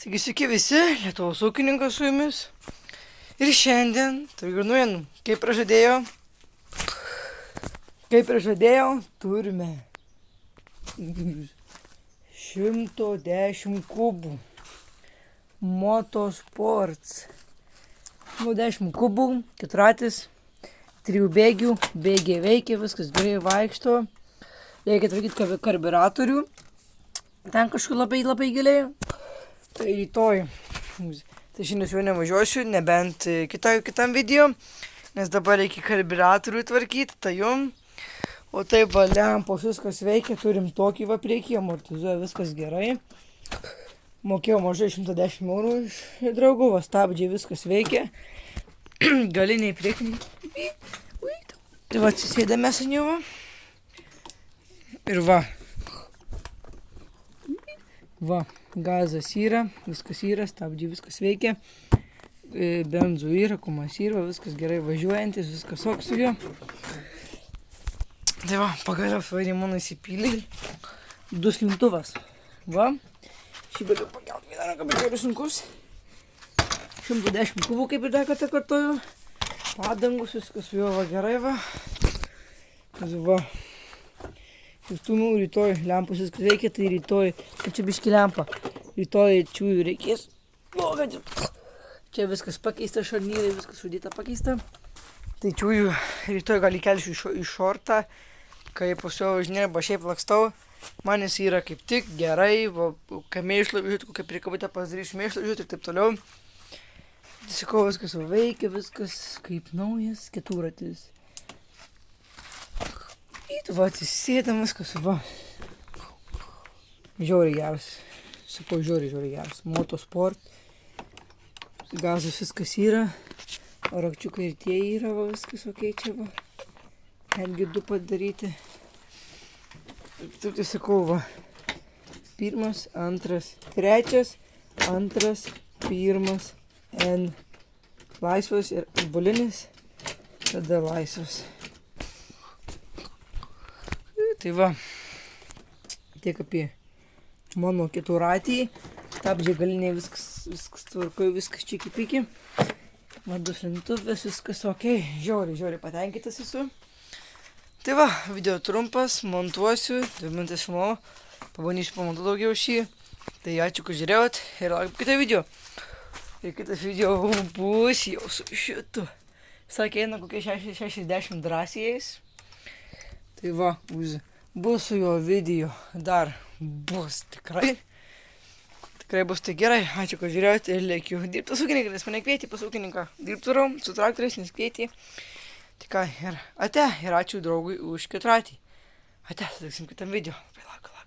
Taigi sveiki visi, Lietuvos ūkininkas su jumis. Ir šiandien turiu naujienų. Kaip prižadėjau, turime 110 kubų Motosports. 10 kubų, keturratis, 3 bėgių, bėgiai veikia, viskas gerai vaikšto. Reikia tvarkyti karburatorių. Ten kažkur labai giliai. Tai rytoj. Tai šiandien jau nevažiuosiu, nebent kitam video, nes dabar reikia karburatorių tvarkyti, tai jum. O taip va, lempos viskas veikia, turim tokį va priekį, amortizuoja viskas gerai. Mokėjau mažai 110 eurų iš draugų, va stabdžiai viskas veikia. Galiniai priekiniai. Tai va atsisėdame ant jų. Ir va. Va, gazas yra, viskas yra, stabdžiai viskas veikia. Benzų yra, kumas yra, viskas gerai važiuojantis, viskas ok su juo. Tai va, pagaliau svarį mano įsipylį. Duslintuvas. Va, šį galiu pakelti vieną ranką, bet yra sunkus. 110 kubų, kaip ir dar kartą kartoju. Padangus, viskas su juo va gerai va. Va. Stumiu rytoj, lempus viskas veikia, tai rytoj, čia biški lempa, rytoj čiųjų reikės. Čia viskas pakeista, šarnyrai, viskas sudėta pakeista. Tai čiųjų rytoj gal įkelsiu į šortą, kai pusiau važinė, arba šiaip lakstau. Man jis yra kaip tik gerai, kai mėšlą žiūrėti, kokią prikabutę pasidarysiu mėšlą žiūrėti ir taip toliau. Sakau, viskas veikia, viskas kaip naujas keturratis. Va atsisėdam viskas, va. Žiauriai geras. Sakau, žiauriai geras. Motosport. Gazas viskas yra. Rakčiukai ir tie yra, va viskas ok čia va. Netgi 2 padaryti. Taip tai sakau, va. 1, 2, 3, 2, 1, N. Laisvas ir bulinis. Tada laisvas. Tai va, tiek apie mano keturratį, stabdžiai galiniai viskas tvarkoju, viskas čiki-piki. Vadus lintuvės, viskas ok, žiauriai patenkintas esu. Tai va, video trumpas, montuosiu, 2 minutės filmavau, pabandysiu pamontuoti daugiau šį. Tai ačiū, kad žiūrėjot ir laukiu kitą video. Ir kitas video bus jau su šitu. Sakė, eina kokie 60 drąsiais. Tai va, bus su jo video, dar bus tikrai. Tikrai bus tai gerai, ačiū, kad žiūrėjot ir lėkiu dirbti pas ūkininką, nes mane kvietė pas ūkininką. Dirbtų su traktoriais, nes kvietė. Tai ką, ir ate, ir ačiū draugui už keturratį. Ate, sutiksim kitam video. Labai laukiu.